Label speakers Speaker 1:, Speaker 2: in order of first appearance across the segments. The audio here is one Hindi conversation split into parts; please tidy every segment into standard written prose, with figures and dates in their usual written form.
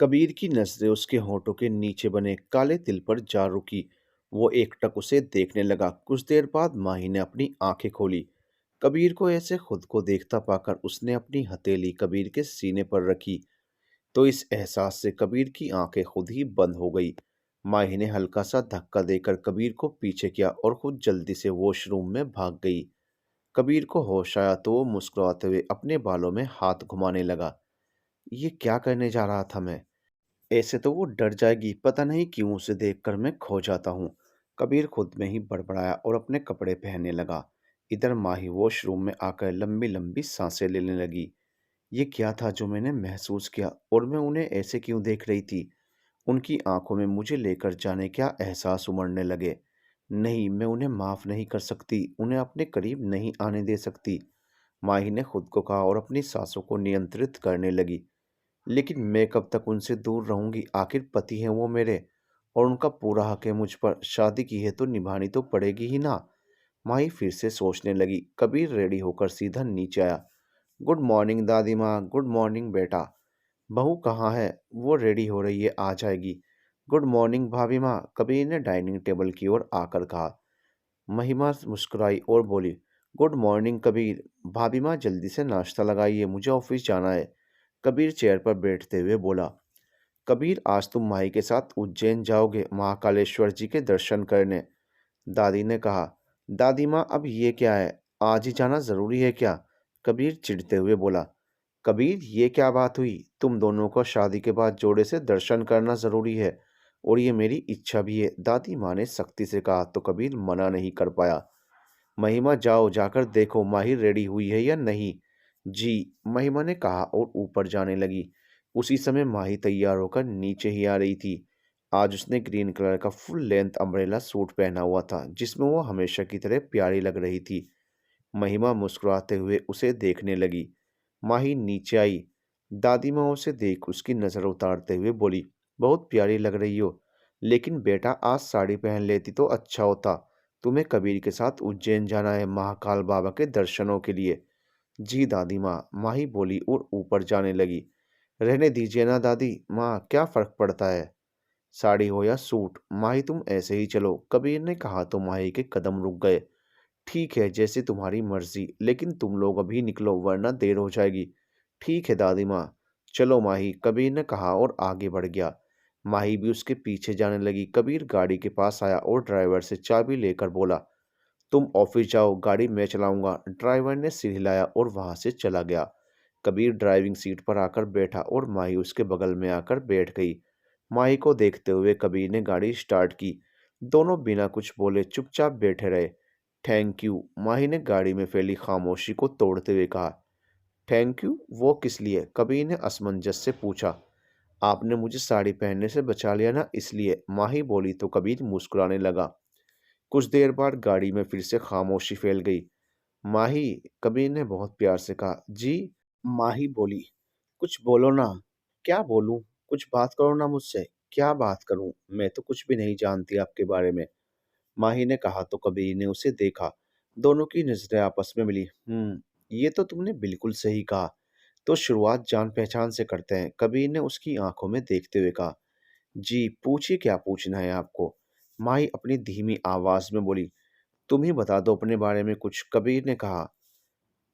Speaker 1: कबीर की नजरें उसके होठों के नीचे बने काले तिल पर जा रुकी। वो एकटक उसे देखने लगा। कुछ देर बाद माही ने अपनी आंखें खोली। कबीर को ऐसे खुद को देखता पाकर उसने अपनी हथेली कबीर के सीने पर रखी। तो इस एहसास से कबीर की आंखें खुद ही बंद हो गई। माही ने हल्का सा धक्का देकर कबीर को पीछे किया और खुद जल्दी से वॉशरूम में भाग गई। कबीर को होश आया तो वो मुस्कुराते हुए अपने बालों में हाथ घुमाने लगा। ये क्या करने जा रहा था मैं? ऐसे तो वो डर जाएगी, पता नहीं क्यों उसे देखकर मैं खो जाता हूँ। कबीर खुद में ही बड़बड़ाया और अपने कपड़े पहनने लगा। इधर माही वॉशरूम में आकर लंबी लंबी सांसें लेने लगी। ये क्या था जो मैंने महसूस किया और मैं उन्हें ऐसे क्यों देख रही थी? उनकी आंखों में मुझे लेकर जाने क्या एहसास उमड़ने लगे। नहीं, मैं उन्हें माफ नहीं कर सकती, उन्हें अपने करीब नहीं आने दे सकती। माही ने खुद को कहा और अपनी सांसों को नियंत्रित करने लगी। लेकिन मैं कब तक उनसे दूर रहूंगी? आखिर पति हैं वो मेरे, और उनका पूरा हक है मुझ पर। शादी की है तो निभानी तो पड़ेगी ही ना। माही फिर से सोचने लगी। कबीर रेडी होकर सीधा नीचे आया। गुड मॉर्निंग दादी माँ, गुड मॉर्निंग बेटा। बहू कहाँ है? वो रेडी हो रही है, आ जाएगी। गुड मॉर्निंग भाभी माँ, कबीर ने डाइनिंग टेबल की ओर आकर कहा। महिमा मुस्कुराई और बोली, गुड मॉर्निंग कबीर। भाभी माँ जल्दी से नाश्ता लगाइए, मुझे ऑफिस जाना है। कबीर चेयर पर बैठते हुए बोला। कबीर, आज तुम माही के साथ उज्जैन जाओगे महाकालेश्वर जी के दर्शन करने, दादी ने कहा। दादी माँ, अब ये क्या है? आज ही जाना जरूरी है क्या? कबीर चिढ़ते हुए बोला। कबीर, ये क्या बात हुई? तुम दोनों को शादी के बाद जोड़े से दर्शन करना जरूरी है, और ये मेरी इच्छा भी है, दादी माँ ने सख्ती से कहा। तो कबीर मना नहीं कर पाया। महिमा, जाओ, जाकर देखो माही रेडी हुई है या नहीं। जी, महिमा ने कहा और ऊपर जाने लगी। उसी समय माही तैयार होकर नीचे ही आ रही थी। आज उसने ग्रीन कलर का फुल लेंथ अम्ब्रेला सूट पहना हुआ था, जिसमें वो हमेशा की तरह प्यारी लग रही थी। महिमा मुस्कुराते हुए उसे देखने लगी। माही नीचे आई। दादी माँ उसे देख उसकी नज़र उतारते हुए बोली, बहुत प्यारी लग रही हो, लेकिन बेटा आज साड़ी पहन लेती तो अच्छा होता। तुम्हें कबीर के साथ उज्जैन जाना है महाकाल बाबा के दर्शनों के लिए। जी दादी माँ, माही बोली और ऊपर जाने लगी। रहने दीजिए ना दादी माँ, क्या फर्क पड़ता है, साड़ी हो या सूट, माही तुम ऐसे ही चलो, कबीर ने कहा। तो माही के कदम रुक गए। ठीक है, जैसे तुम्हारी मर्जी, लेकिन तुम लोग अभी निकलो वरना देर हो जाएगी। ठीक है दादी माँ। चलो माही, कबीर ने कहा और आगे बढ़ गया। माही भी उसके पीछे जाने लगी। कबीर गाड़ी के पास आया और ड्राइवर से चाबी लेकर बोला, तुम ऑफिस जाओ, गाड़ी मैं चलाऊंगा। ड्राइवर ने सिर हिलाया और वहां से चला गया। कबीर ड्राइविंग सीट पर आकर बैठा और माही उसके बगल में आकर बैठ गई। माही को देखते हुए कबीर ने गाड़ी स्टार्ट की। दोनों बिना कुछ बोले चुपचाप बैठे रहे। थैंक यू, माही ने गाड़ी में फैली खामोशी को तोड़ते हुए कहा। Thank you? वो किस लिए? कबीर ने असमंजस से पूछा। आपने मुझे साड़ी पहनने से बचा लिया ना, इसलिए, माही बोली। तो कबीर मुस्कुराने लगा। कुछ देर बाद गाड़ी में फिर से खामोशी फैल गई। माही, कबीर ने बहुत प्यार से कहा। जी, माही बोली। कुछ बोलो ना। क्या बोलूं? कुछ बात करो ना मुझसे। क्या बात करूं? मैं तो कुछ भी नहीं जानती आपके बारे में, माही ने कहा। तो कबीर ने उसे देखा। दोनों की नजरें आपस में मिली। ये तो तुमने बिल्कुल सही कहा। तो शुरुआत जान पहचान से करते हैं, कबीर ने उसकी आंखों में देखते हुए कहा। जी, पूछिए, क्या पूछना है आपको, माही अपनी धीमी आवाज में बोली। तुम ही बता दो अपने बारे में कुछ, कबीर ने कहा।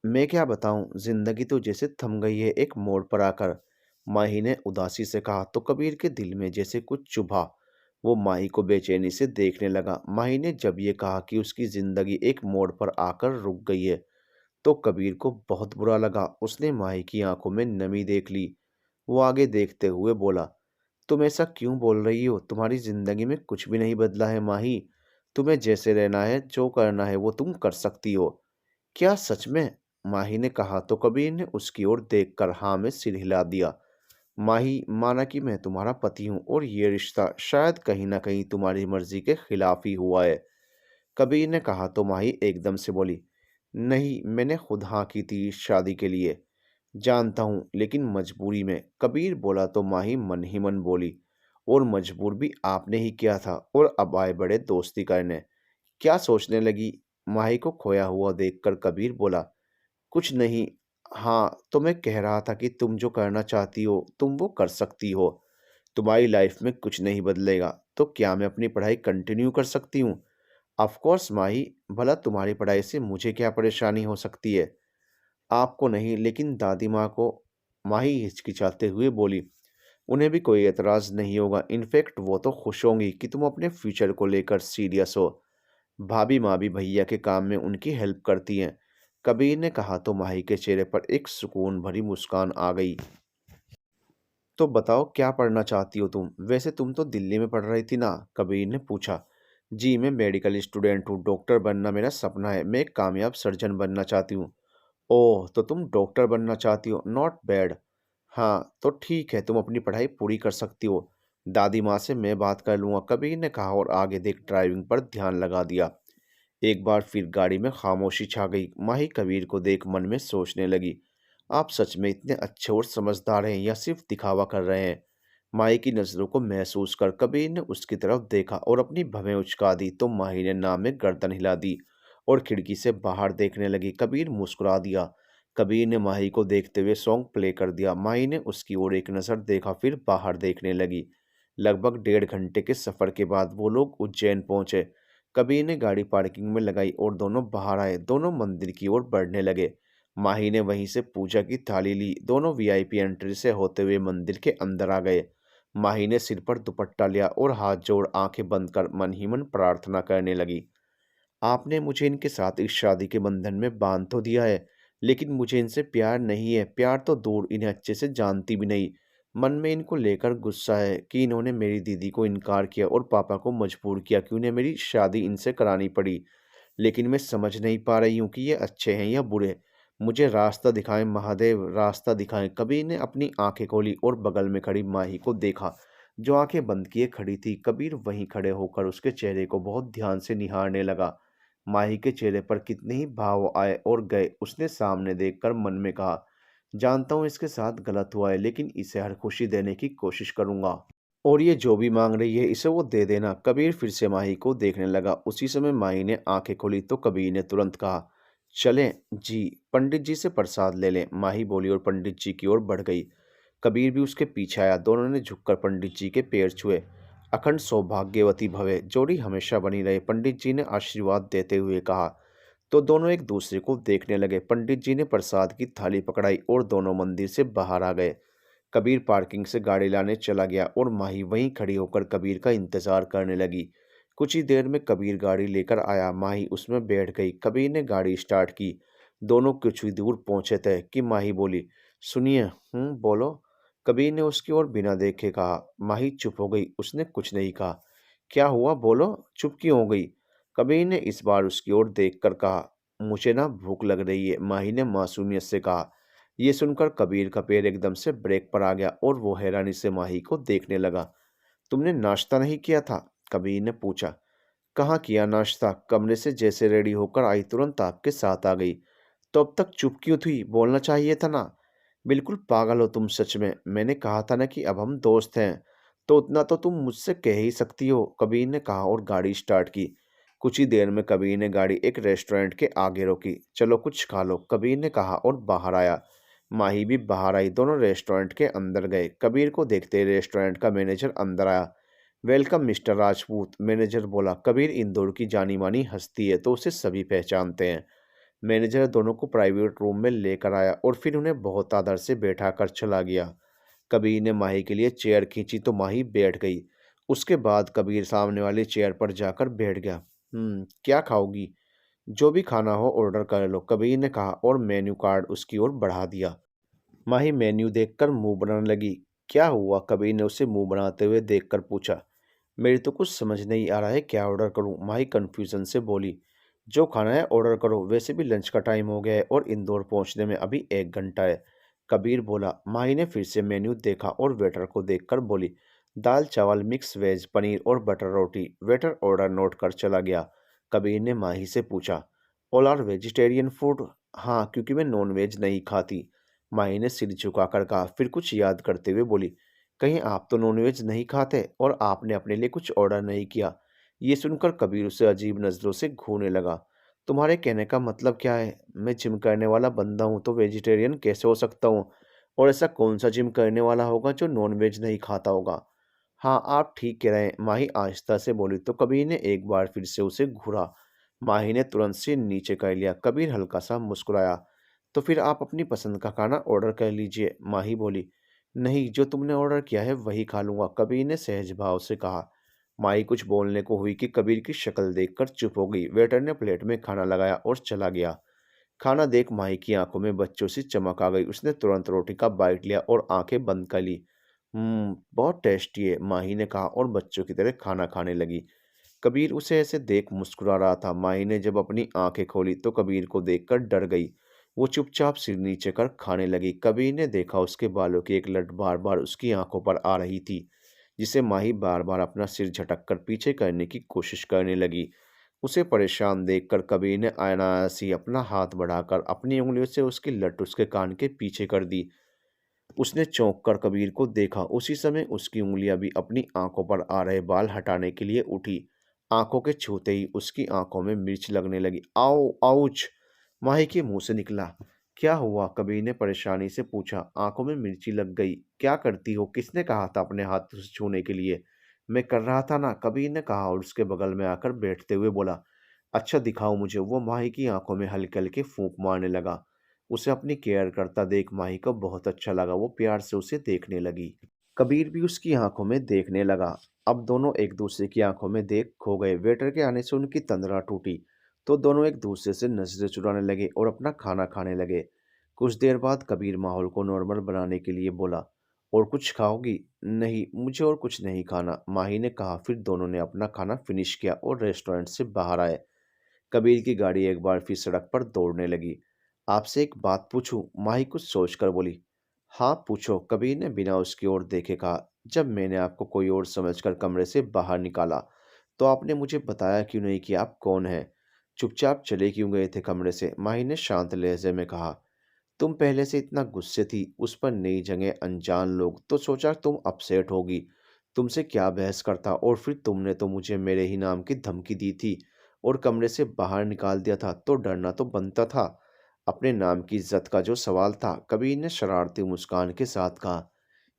Speaker 1: मैं क्या बताऊं, जिंदगी तो जैसे थम गई है एक मोड़ पर आकर, माही ने उदासी से कहा। तो कबीर के दिल में जैसे कुछ चुभा। वो माही को बेचैनी से देखने लगा। माही ने जब ये कहा कि उसकी जिंदगी एक मोड़ पर आकर रुक गई है, तो कबीर को बहुत बुरा लगा। उसने माही की आंखों में नमी देख ली। वो आगे देखते हुए बोला, तुम ऐसा क्यों बोल रही हो? तुम्हारी जिंदगी में कुछ भी नहीं बदला है माही। तुम्हें जैसे रहना है, जो करना है वो तुम कर सकती हो। क्या सच में? माही ने कहा। तो कबीर ने उसकी ओर देखकर हाँ में सिर हिला दिया। माही, माना कि मैं तुम्हारा पति हूँ और ये रिश्ता शायद कहीं ना कहीं तुम्हारी मर्जी के खिलाफ ही हुआ है, कबीर ने कहा। तो माही एकदम से बोली, नहीं, मैंने खुद हाँ की थी इस शादी के लिए। जानता हूँ, लेकिन मजबूरी में, कबीर बोला। तो माही मन ही मन बोली, और मजबूर भी आपने ही किया था, और अब आए बड़े दोस्ती करने। क्या सोचने लगी? माही को खोया हुआ देखकर कबीर बोला, कुछ नहीं। हाँ, तो मैं कह रहा था कि तुम जो करना चाहती हो तुम वो कर सकती हो। तुम्हारी लाइफ में कुछ नहीं बदलेगा, तो क्या मैं अपनी पढ़ाई कंटिन्यू कर सकती हूँ? ऑफ कोर्स माही, भला तुम्हारी पढ़ाई से मुझे क्या परेशानी हो सकती है? आपको नहीं, लेकिन दादी माँ को, माही हिचकिचाते हुए बोली। उन्हें भी कोई एतराज़ नहीं होगा, इनफैक्ट वो तो खुश होंगी कि तुम अपने फ्यूचर को लेकर सीरियस हो। भाभी माँ भी भैया के काम में उनकी हेल्प करती हैं। कबीर ने कहा तो माही के चेहरे पर एक सुकून भरी मुस्कान आ गई। तो बताओ क्या पढ़ना चाहती हो तुम? वैसे तुम तो दिल्ली में पढ़ रही थी ना? कबीर ने पूछा। जी, मैं मेडिकल स्टूडेंट हूँ, डॉक्टर बनना मेरा सपना है, मैं एक कामयाब सर्जन बनना चाहती हूँ। ओह! तो तुम डॉक्टर बनना चाहती हो, नॉट बैड। हाँ, तो ठीक है, तुम अपनी पढ़ाई पूरी कर सकती हो। दादी माँ से मैं बात कर लूँगा, कबीर ने कहा और आगे देख ड्राइविंग पर ध्यान लगा दिया। एक बार फिर गाड़ी में खामोशी छा गई। माही कबीर को देख मन में सोचने लगी, आप सच में इतने अच्छे और समझदार हैं या सिर्फ दिखावा कर रहे हैं? माही की नज़रों को महसूस कर कबीर ने उसकी तरफ देखा और अपनी भवें उचका दी तो माही ने नाम में गर्दन हिला दी और खिड़की से बाहर देखने लगी। कबीर मुस्कुरा दिया। कबीर ने माही को देखते हुए सॉन्ग प्ले कर दिया। माही ने उसकी ओर एक नज़र देखा, फिर बाहर देखने लगी। लगभग 1.5 घंटे के सफ़र के बाद वो लोग उज्जैन पहुंचे। कबीर ने गाड़ी पार्किंग में लगाई और दोनों बाहर आए। दोनों मंदिर की ओर बढ़ने लगे। माही ने वहीं से पूजा की थाली ली। दोनों वीआईपी एंट्री से होते हुए मंदिर के अंदर आ गए। माही ने सिर पर दुपट्टा लिया और हाथ जोड़ आंखें बंद कर मन ही मन प्रार्थना करने लगी। आपने मुझे इनके साथ इस शादी के बंधन में बांध तो दिया है, लेकिन मुझे इनसे प्यार नहीं है। प्यार तो दूर, इन्हें अच्छे से जानती भी नहीं। मन में इनको लेकर गुस्सा है कि इन्होंने मेरी दीदी को इनकार किया और पापा को मजबूर किया कि उन्हें मेरी शादी इनसे करानी पड़ी। लेकिन मैं समझ नहीं पा रही हूँ कि ये अच्छे हैं या बुरे। मुझे रास्ता दिखाएं महादेव, रास्ता दिखाएं। कबीर ने अपनी आंखें खोली और बगल में खड़ी माही को देखा, जो आंखें बंद किए खड़ी थी। कबीर वहीं खड़े होकर उसके चेहरे को बहुत ध्यान से निहारने लगा। माही के चेहरे पर कितने ही भाव आए और गए। उसने सामने देखकर मन में कहा, जानता हूँ इसके साथ गलत हुआ है, लेकिन इसे हर खुशी देने की कोशिश करूंगा। और ये जो भी मांग रही है इसे वो दे देना। कबीर फिर से माही को देखने लगा। उसी समय माही ने आंखें खोली तो कबीर ने तुरंत कहा, चलें जी, पंडित जी से प्रसाद ले लें। माही बोली और पंडित जी की ओर बढ़ गई। कबीर भी उसके पीछे आया। दोनों ने झुककर पंडित जी के पैर छुए। अखंड सौभाग्यवती भवे, जोड़ी हमेशा बनी रहे, पंडित जी ने आशीर्वाद देते हुए कहा। तो दोनों एक दूसरे को देखने लगे। पंडित जी ने प्रसाद की थाली पकड़ाई और दोनों मंदिर से बाहर आ गए। कबीर पार्किंग से गाड़ी लाने चला गया और माही वहीं खड़ी होकर कबीर का इंतजार करने लगी। कुछ ही देर में कबीर गाड़ी लेकर आया। माही उसमें बैठ गई। कबीर ने गाड़ी स्टार्ट की। दोनों कुछ ही दूर पहुंचे थे कि माही बोली, सुनिए। बोलो। कबीर ने उसकी ओर बिना देखे कहा। माही चुप हो गई। उसने कुछ नहीं कहा। क्या हुआ, बोलो, चुप क्यों हो गई? कबीर ने इस बार उसकी ओर देखकर कहा, मुझे ना भूख लग रही है। माही ने मासूमियत से कहा। ये सुनकर कबीर का पैर एकदम से ब्रेक पर आ गया और वो हैरानी से माही को देखने लगा। तुमने नाश्ता नहीं किया था? कबीर ने पूछा। कहाँ किया नाश्ता? कमरे से जैसे रेडी होकर आई तुरंत आपके साथ आ गई। तो अब तक चुप क्यों थी? बोलना चाहिए था ना। बिल्कुल पागल हो तुम सच में। मैंने कहा था ना कि अब हम दोस्त हैं, तो उतना तो तुम मुझसे कह ही सकती हो, कबीर ने कहा और गाड़ी स्टार्ट की। कुछ ही देर में कबीर ने गाड़ी एक रेस्टोरेंट के आगे रोकी। चलो कुछ खा लो, कबीर ने कहा और बाहर आया। माही भी बाहर आई। दोनों रेस्टोरेंट के अंदर गए। कबीर को देखते ही रेस्टोरेंट का मैनेजर अंदर आया। वेलकम मिस्टर राजपूत, मैनेजर बोला। कबीर इंदौर की जानी मानी हस्ती है तो उसे सभी पहचानते हैं। मैनेजर दोनों को प्राइवेट रूम में लेकर आया और फिर उन्हें बहुत आदर से बैठा कर चला गया। कबीर ने माही के लिए चेयर खींची तो माही बैठ गई। उसके बाद कबीर सामने वाली चेयर पर जाकर बैठ गया। क्या खाओगी? जो भी खाना हो ऑर्डर कर लो, कबीर ने कहा और मेन्यू कार्ड उसकी ओर बढ़ा दिया। माही मेन्यू देखकर मुंह बनाने लगी। क्या हुआ? कबीर ने उसे मुंह बनाते हुए देखकर पूछा। मेरी तो कुछ समझ नहीं आ रहा है, क्या ऑर्डर करूं? माही कंफ्यूजन से बोली। जो खाना है ऑर्डर करो, वैसे भी लंच का टाइम हो गया है और इंदौर पहुंचने में अभी 1 घंटा है, कबीर बोला। माही ने फिर से मेन्यू देखा और वेटर को देखकर बोली, दाल चावल मिक्स वेज पनीर और बटर रोटी। वेटर ऑर्डर नोट कर चला गया। कबीर ने माही से पूछा, ऑल आर वेजिटेरियन फूड? हाँ, क्योंकि मैं नॉन वेज नहीं खाती, माही ने सिर झुकाकर कहा। फिर कुछ याद करते हुए बोली, कहीं आप तो नॉनवेज नहीं खाते और आपने अपने लिए कुछ ऑर्डर नहीं किया? ये सुनकर कबीर उसे अजीब नज़रों से घूरने लगा। तुम्हारे कहने का मतलब क्या है? मैं जिम करने वाला बंदा हूँ तो वेजिटेरियन कैसे हो सकता हूँ? और ऐसा कौन सा जिम करने वाला होगा जो नॉनवेज नहीं खाता होगा? हाँ, आप ठीक कह रहे हैं, माही आहिस्ता से बोली। तो कबीर ने एक बार फिर से उसे घूरा। माही ने तुरंत से नीचे कर लिया। कबीर हल्का सा मुस्कुराया। तो फिर आप अपनी पसंद का खाना ऑर्डर कर लीजिए, माही बोली। नहीं, जो तुमने ऑर्डर किया है वही खा लूंगा, कबीर ने सहज भाव से कहा। माही कुछ बोलने को हुई कि कबीर की शक्ल देखकर चुप हो गई। वेटर ने प्लेट में खाना लगाया और चला गया। खाना देख माही की आंखों में बच्चों सी चमक आ गई। उसने तुरंत रोटी का बाइट लिया और आंखें बंद कर ली। बहुत टेस्टी है, माही ने कहा और बच्चों की तरह खाना खाने लगी। कबीर उसे ऐसे देख मुस्कुरा रहा था। माही ने जब अपनी आंखें खोली तो कबीर को देखकर डर गई। वो चुपचाप सिर नीचे कर खाने लगी। कबीर ने देखा उसके बालों की एक लट बार बार उसकी आंखों पर आ रही थी, जिसे माही बार बार अपना सिर झटक कर पीछे करने की कोशिश करने लगी। उसे परेशान देखकर कबीर ने अनायास ही अपना हाथ बढ़ाकर अपनी उंगलियों से उसकी लट उसके कान के पीछे कर दी। उसने चौंक कर कबीर को देखा। उसी समय उसकी उंगलियां भी अपनी आंखों पर आ रहे बाल हटाने के लिए उठी। आंखों के छूते ही उसकी आंखों में मिर्च लगने लगी। आओ आउच! माही के मुंह से निकला। क्या हुआ? कबीर ने परेशानी से पूछा। आंखों में मिर्ची लग गई। क्या करती हो? किसने कहा था अपने हाथ से छूने के लिए? मैं कर रहा था ना, कबीर ने कहा और उसके बगल में आकर बैठते हुए बोला। अच्छा, दिखाओ मुझे। वो माही की आंखों में हल्के हल्के फूंक मारने लगा। उसे अपनी केयर करता देख माही को बहुत अच्छा लगा। वो प्यार से उसे देखने लगी। कबीर भी उसकी आंखों में देखने लगा। अब दोनों एक दूसरे की आंखों में देख खो गए। वेटर के आने से उनकी तंद्रा टूटी। तो दोनों एक दूसरे से नजरें चुराने लगे और अपना खाना खाने लगे। कुछ देर बाद कबीर माहौल को नॉर्मल बनाने के लिए बोला, और कुछ खाओगी? नहीं, मुझे और कुछ नहीं खाना, माही ने कहा। फिर दोनों ने अपना खाना फिनिश किया और रेस्टोरेंट से बाहर आए। कबीर की गाड़ी एक बार फिर सड़क पर दौड़ने लगी। आपसे एक बात पूछूं? माही कुछ सोचकर बोली। हाँ पूछो, कबीर ने बिना उसकी ओर देखे कहा। जब मैंने आपको कोई और समझकर कमरे से बाहर निकाला तो आपने मुझे बताया क्यों नहीं कि आप कौन हैं? चुपचाप चले क्यों गए थे कमरे से? माही ने शांत लहजे में कहा। तुम पहले से इतना गुस्से थी, उस पर नई जगह अनजान लोग, तो सोचा तुम अपसेट होगी। तुमसे क्या बहस करता, और फिर तुमने तो मुझे मेरे ही नाम की धमकी दी थी और कमरे से बाहर निकाल दिया था, तो डरना तो बनता था। अपने नाम की इज्जत का जो सवाल था, कबीर ने शरारती मुस्कान के साथ कहा।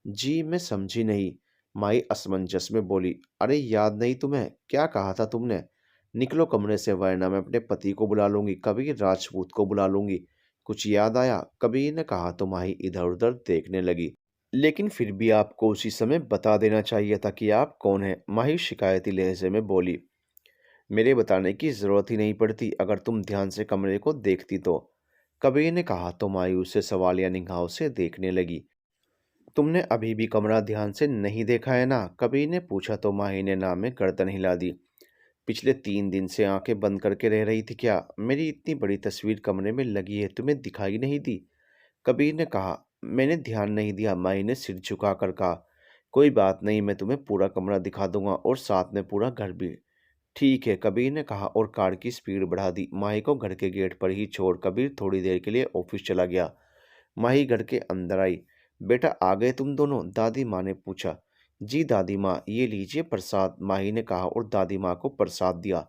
Speaker 1: जी, मैं समझी नहीं, माई असमंजस में बोली। अरे याद नहीं तुम्हें? क्या कहा था तुमने? निकलो कमरे से, वरना मैं अपने पति को बुला लूंगी, कबीर राजपूत को बुला लूंगी। कुछ याद आया? कबीर ने कहा तो माही इधर उधर देखने लगी। लेकिन फिर भी आपको उसी समय बता देना चाहिए था कि आप कौन हैं, माही शिकायती लहजे में बोली। मेरे बताने की जरूरत ही नहीं पड़ती अगर तुम ध्यान से कमरे को देखती तो, कबीर ने कहा तो माही उसे सवालिया निगाहों से देखने लगी। तुमने अभी भी कमरा ध्यान से नहीं देखा है ना? कबीर ने पूछा तो माही ने ना में गर्दन हिला दी। पिछले 3 दिन से आंखें बंद करके रह रही थी क्या? मेरी इतनी बड़ी तस्वीर कमरे में लगी है, तुम्हें दिखाई नहीं दी? कबीर ने कहा। मैंने ध्यान नहीं दिया, माही ने सिर झुकाकर कहा। कोई बात नहीं, मैं तुम्हें पूरा कमरा दिखा दूंगा और साथ में पूरा घर भी। ठीक है, कबीर ने कहा और कार की स्पीड बढ़ा दी। माही को घर के गेट पर ही छोड़ कबीर थोड़ी देर के लिए ऑफिस चला गया। माही घर के अंदर आई। बेटा, आ गए तुम दोनों? दादी माँ ने पूछा। जी दादी माँ, ये लीजिए प्रसाद, माही ने कहा और दादी माँ को प्रसाद दिया।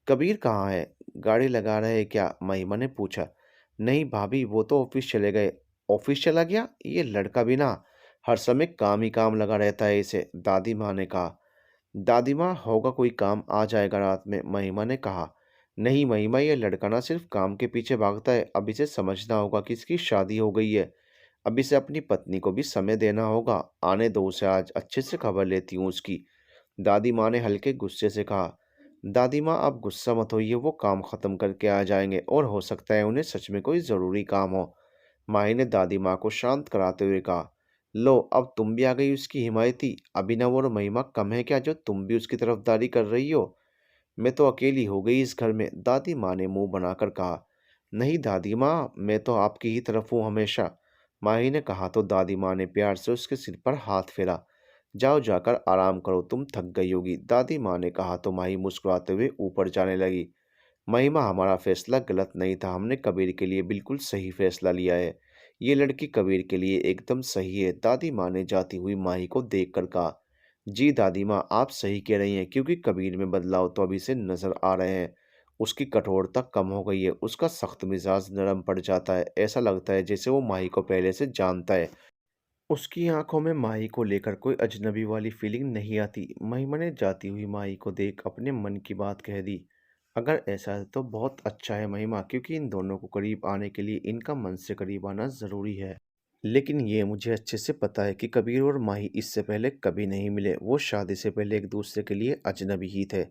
Speaker 1: कबीर कहाँ है? गाड़ी लगा रहे हैं क्या? महिमा ने पूछा। नहीं भाभी, वो तो ऑफिस चले गए। ऑफिस चला गया? ये लड़का भी ना हर समय काम ही काम लगा रहता है इसे, दादी माँ ने कहा। दादी माँ, होगा कोई काम, आ जाएगा रात में, महिमा ने कहा। नहीं महिमा, ये लड़का ना सिर्फ काम के पीछे भागता है। अब इसे समझना होगा कि इसकी शादी हो गई है। अब इसे अपनी पत्नी को भी समय देना होगा। आने दो उसे, आज अच्छे से खबर लेती हूँ उसकी, दादी माँ ने हल्के गुस्से से कहा। दादी माँ, आप गुस्सा मत होइए, वो काम खत्म करके आ जाएंगे और हो सकता है उन्हें सच में कोई ज़रूरी काम हो, माही ने दादी माँ को शांत कराते हुए कहा। लो, अब तुम भी आ गई उसकी हिमायती। अभिनव और महिमा कम है क्या जो तुम भी उसकी तरफदारी कर रही हो? मैं तो अकेली हो गई इस घर में, दादी माँ ने मुंह बनाकर कहा। नहीं दादी माँ, मैं तो आपकी ही तरफ हूँ हमेशा, माही ने कहा तो दादी माँ ने प्यार से उसके सिर पर हाथ फेरा। जाओ, जाकर आराम करो, तुम थक गई होगी, दादी माँ ने कहा तो माही मुस्कुराते हुए ऊपर जाने लगी। महिमा, हमारा फैसला गलत नहीं था, हमने कबीर के लिए बिल्कुल सही फैसला लिया है। ये लड़की कबीर के लिए एकदम सही है, दादी माँ ने जाती हुई माही को देखकर कहा। जी दादी माँ, आप सही कह रही हैं, क्योंकि कबीर में बदलाव तो अभी से नजर आ रहे हैं। उसकी कठोरता कम हो गई है, उसका सख्त मिजाज नरम पड़ जाता है, ऐसा लगता है जैसे वो माही को पहले से जानता है। उसकी आंखों में माही को लेकर कोई अजनबी वाली फीलिंग नहीं आती। महिमा ने जाती हुई माही को देख अपने मन की बात कह दी। अगर ऐसा है तो बहुत अच्छा है महिमा, क्योंकि इन दोनों को करीब आने के लिए इनका मन से करीब आना ज़रूरी है। लेकिन ये मुझे अच्छे से पता है कि कबीर और माही इससे पहले कभी नहीं मिले। वो शादी से पहले एक दूसरे के लिए अजनबी ही थे।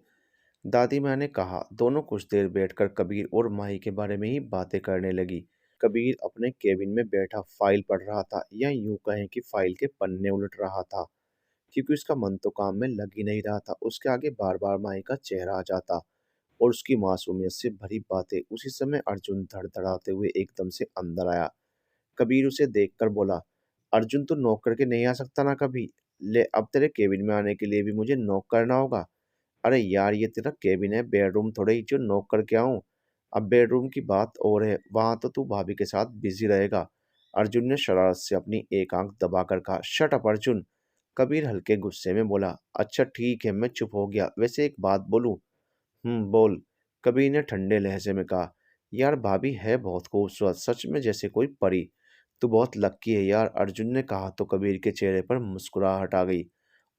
Speaker 1: दादी माँ ने कहा। दोनों कुछ देर बैठकर कबीर और माही के बारे में ही बातें करने लगी। कबीर अपने केबिन में बैठा फाइल पढ़ रहा था, या यूं कहें कि फाइल के पन्ने उलट रहा था, क्योंकि उसका मन तो काम में लग ही नहीं रहा था। उसके आगे बार बार माही का चेहरा आ जाता और उसकी मासूमियत से भरी बातें। उसी समय अर्जुन धड़धड़ाते हुए एकदम से अंदर आया। कबीर उसे देखकर बोला, अर्जुन तू नॉक करके नहीं आ सकता ना कभी? ले, अब तेरे केबिन में आने के लिए भी मुझे नॉक करना होगा? अरे यार, ये तेरा केबिन है, बेडरूम थोड़े ही जो नॉक करके आऊं। अब बेडरूम की बात और है, वहां तो तू भाभी के साथ बिजी रहेगा। अर्जुन ने शरारत से अपनी एक आंख दबाकर कहा। Shut up Arjun. कबीर हल्के गुस्से में बोला। अच्छा ठीक है, मैं चुप हो गया। वैसे एक बात बोलूं? बोल। कबीर ने ठंडे लहजे में कहा। यार भाभी है बहुत खूबसूरत, सच में जैसे कोई परी। तू बहुत लक्की है यार, अर्जुन ने कहा तो कबीर के चेहरे पर मुस्कुराहट आ गई।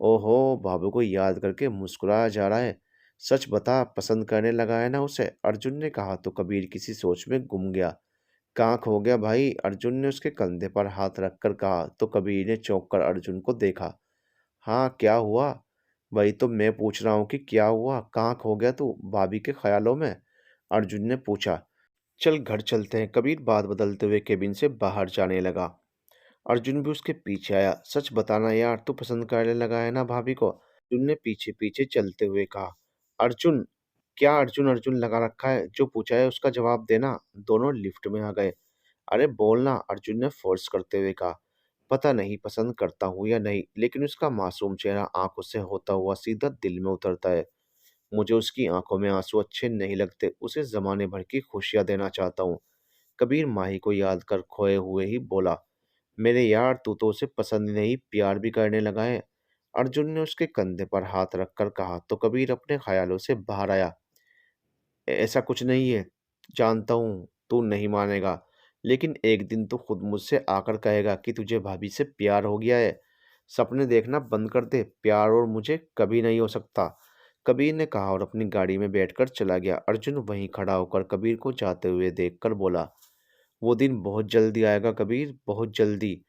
Speaker 1: ओहो, बाबू को याद करके मुस्कुराया जा रहा है। सच बता, पसंद करने लगा है ना उसे? अर्जुन ने कहा तो कबीर किसी सोच में गुम गया। कहाँ खो गया भाई? अर्जुन ने उसके कंधे पर हाथ रखकर कहा तो कबीर ने चौंक कर अर्जुन को देखा। हाँ, क्या हुआ? वही तो मैं पूछ रहा हूँ कि क्या हुआ? कहाँ खो गया तू भाभी के ख्यालों में? अर्जुन ने पूछा। चल घर चलते हैं। कबीर बात बदलते हुए केबिन से बाहर जाने लगा। अर्जुन भी उसके पीछे आया। सच बताना यार, तू पसंद करने लगा है ना भाभी को? अर्जुन ने पीछे पीछे चलते हुए कहा। अर्जुन? क्या अर्जुन अर्जुन लगा रखा है? जो पूछा है उसका जवाब देना। दोनों लिफ्ट में आ गए। अरे बोलना, अर्जुन ने फोर्स करते हुए कहा। पता नहीं पसंद करता हूँ या नहीं, लेकिन उसका मासूम चेहरा आंखों से होता हुआ सीधा दिल में उतरता है। मुझे उसकी आंखों में आंसू अच्छे नहीं लगते। उसे जमाने भर की खुशियां देना चाहता हूँ। कबीर माही को याद कर खोए हुए ही बोला। मेरे यार, तू तो उसे पसंद ही नहीं, प्यार भी करने लगा है। अर्जुन ने उसके कंधे पर हाथ रखकर कहा तो कबीर अपने ख्यालों से बाहर आया। ऐसा कुछ नहीं है। जानता हूँ तू नहीं मानेगा, लेकिन एक दिन तू खुद मुझसे आकर कहेगा कि तुझे भाभी से प्यार हो गया है। सपने देखना बंद कर दे। प्यार और मुझे कभी नहीं हो सकता, कबीर ने कहा और अपनी गाड़ी में बैठकर चला गया। अर्जुन वहीं खड़ा होकर कबीर को जाते हुए देखकर बोला। वो दिन बहुत जल्दी आएगा कबीर, बहुत जल्दी।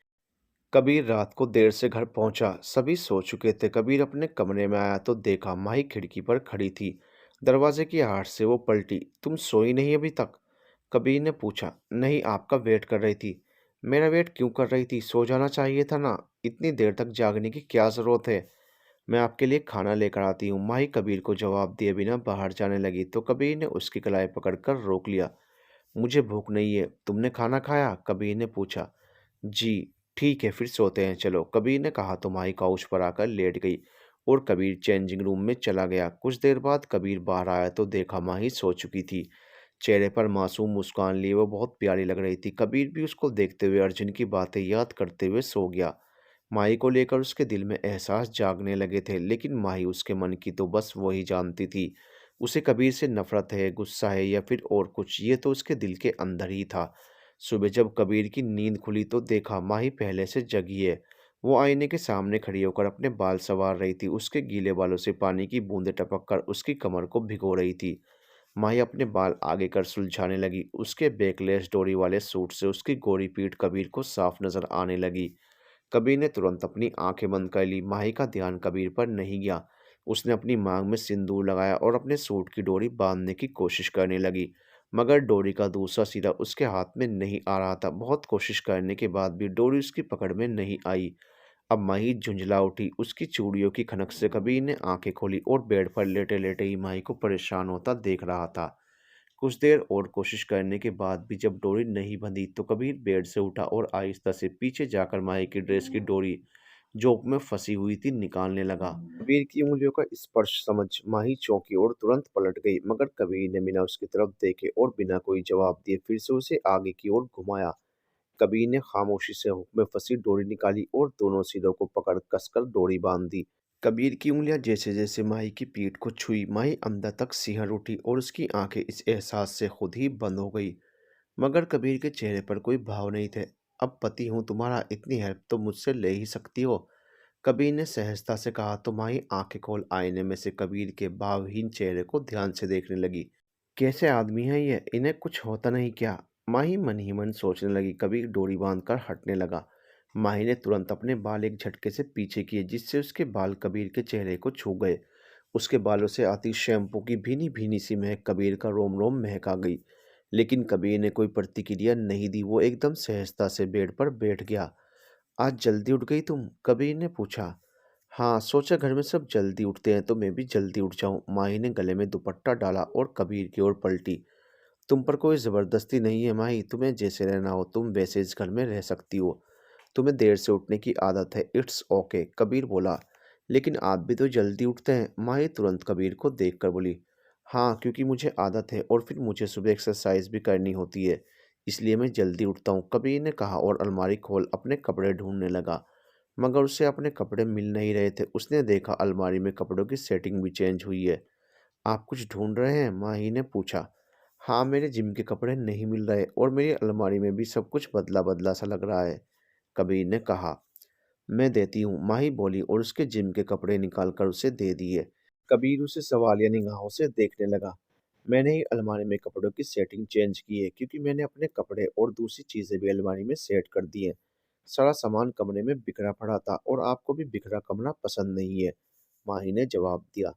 Speaker 1: कबीर रात को देर से घर पहुंचा। सभी सो चुके थे। कबीर अपने कमरे में आया तो देखा माही खिड़की पर खड़ी थी। दरवाजे की आहट से वो पलटी। तुम सोई नहीं अभी तक? कबीर ने पूछा। नहीं, आपका वेट कर रही थी। मेरा वेट क्यों कर रही थी? सो जाना चाहिए था ना। इतनी देर तक जागने की क्या जरूरत है? मैं आपके लिए खाना लेकर आती हूँ। माही कबीर को जवाब दिए बिना बाहर जाने लगी तो कबीर ने उसकी कलाई पकड़कर रोक लिया। मुझे भूख नहीं है। तुमने खाना खाया? कबीर ने पूछा। जी। ठीक है, फिर सोते हैं चलो, कबीर ने कहा तो माही काउच पर आकर लेट गई और कबीर चेंजिंग रूम में चला गया। कुछ देर बाद कबीर बाहर आया तो देखा माही सो चुकी थी। चेहरे पर मासूम मुस्कान लिए वो बहुत प्यारी लग रही थी। कबीर भी उसको देखते हुए अर्जुन की बातें याद करते हुए सो गया। माही को लेकर उसके दिल में एहसास जागने लगे थे, लेकिन माही उसके मन की तो बस वही जानती थी। उसे कबीर से नफरत है, गुस्सा है या फिर और कुछ, ये तो उसके दिल के अंदर ही था। सुबह जब कबीर की नींद खुली तो देखा माही पहले से जगी है। वो आईने के सामने खड़ी होकर अपने बाल संवार रही थी। उसके गीले बालों से पानी की बूंदें टपक कर उसकी कमर को भिगो रही थी। माही अपने बाल आगे कर सुलझाने लगी। उसके बैकलेस डोरी वाले सूट से उसकी गोरी पीठ कबीर को साफ नजर आने लगी। कबीर ने तुरंत अपनी आंखें बंद कर ली। माही का ध्यान कबीर पर नहीं गया। उसने अपनी मांग में सिंदूर लगाया और अपने सूट की डोरी बांधने की कोशिश करने लगी, मगर डोरी का दूसरा सिरा उसके हाथ में नहीं आ रहा था। बहुत कोशिश करने के बाद भी डोरी उसकी पकड़ में नहीं आई। अब माही झुंझला उठी। उसकी चूड़ियों की खनक से कबीर ने आंखें खोली और बेड पर लेटे लेटे ही माही को परेशान होता देख रहा था। कुछ देर और कोशिश करने के बाद भी जब डोरी नहीं बंधी तो कबीर बेड से उठा और आहिस्ता से पीछे जाकर माही की ड्रेस की डोरी जोक में फंसी हुई थी निकालने लगा। कबीर की उंगलियों का स्पर्श समझ माही चौंकी और तुरंत पलट गई, मगर कबीर ने बिना उसकी तरफ देखे और बिना कोई जवाब दिए फिर से उसे आगे की ओर घुमाया। कबीर ने खामोशी से हुक में फंसी डोरी निकाली और दोनों सिरों को पकड़ कसकर डोरी बांध दी। कबीर की उंगलियां जैसे जैसे माही की पीठ को छुई, माही अंदर तक सिहर उठी और उसकी आंखें इस एहसास से खुद ही बंद हो गई। मगर कबीर के चेहरे पर कोई भाव नहीं थे। अब पति हूँ तुम्हारा, इतनी हेल्प तो मुझसे ले ही सकती हो। कबीर ने सहजता से कहा तो माही आंखें खोल आईने में से कबीर के भावहीन चेहरे को ध्यान से देखने लगी। कैसे आदमी है ये, इन्हें कुछ होता नहीं क्या? माही मन ही मन सोचने लगी। कबीर डोरी बांधकर हटने लगा। माही ने तुरंत अपने बाल एक झटके से पीछे किए, जिससे उसके बाल कबीर के चेहरे को छू गए। उसके बालों से आती शैम्पू की भीनी भीनी सी महक कबीर का रोम रोम महका गई। लेकिन कबीर ने कोई प्रतिक्रिया नहीं दी। वो एकदम सहजता से बेड पर बैठ गया। आज जल्दी उठ गई तुम? कबीर ने पूछा। हाँ, सोचा घर में सब जल्दी उठते हैं तो मैं भी जल्दी उठ जाऊं। माही ने गले में दुपट्टा डाला और कबीर की ओर पलटी। तुम पर कोई ज़बरदस्ती नहीं है माही, तुम्हें जैसे रहना हो तुम वैसे इस घर में रह सकती हो। तुम्हें देर से उठने की आदत है, इट्स ओके, कबीर बोला। लेकिन आप भी तो जल्दी उठते हैं। माही तुरंत कबीर को देखकर बोली। हाँ, क्योंकि मुझे आदत है और फिर मुझे सुबह एक्सरसाइज भी करनी होती है, इसलिए मैं जल्दी उठता हूँ, कबीर ने कहा और अलमारी खोल अपने कपड़े ढूंढने लगा। मगर उसे अपने कपड़े मिल नहीं रहे थे। उसने देखा अलमारी में कपड़ों की सेटिंग भी चेंज हुई है। आप कुछ ढूंढ रहे हैं? माही ने पूछा। हाँ, मेरे जिम के कपड़े नहीं मिल रहे और मेरी अलमारी में भी सब कुछ बदला बदला सा लग रहा है, कबीर ने कहा। मैं देती हूँ, माही बोली और उसके जिम के कपड़े निकालकर उसे दे दिए। कबीर उसे सवालिया निगाहों से देखने लगा। मैंने ही अलमारी में कपड़ों की सेटिंग चेंज की है, क्योंकि मैंने अपने कपड़े और दूसरी चीजें भी अलमारी में सेट कर दी हैं। सारा सामान कमरे में बिखरा पड़ा था और आपको भी बिखरा कमरा पसंद नहीं है, माही ने जवाब दिया।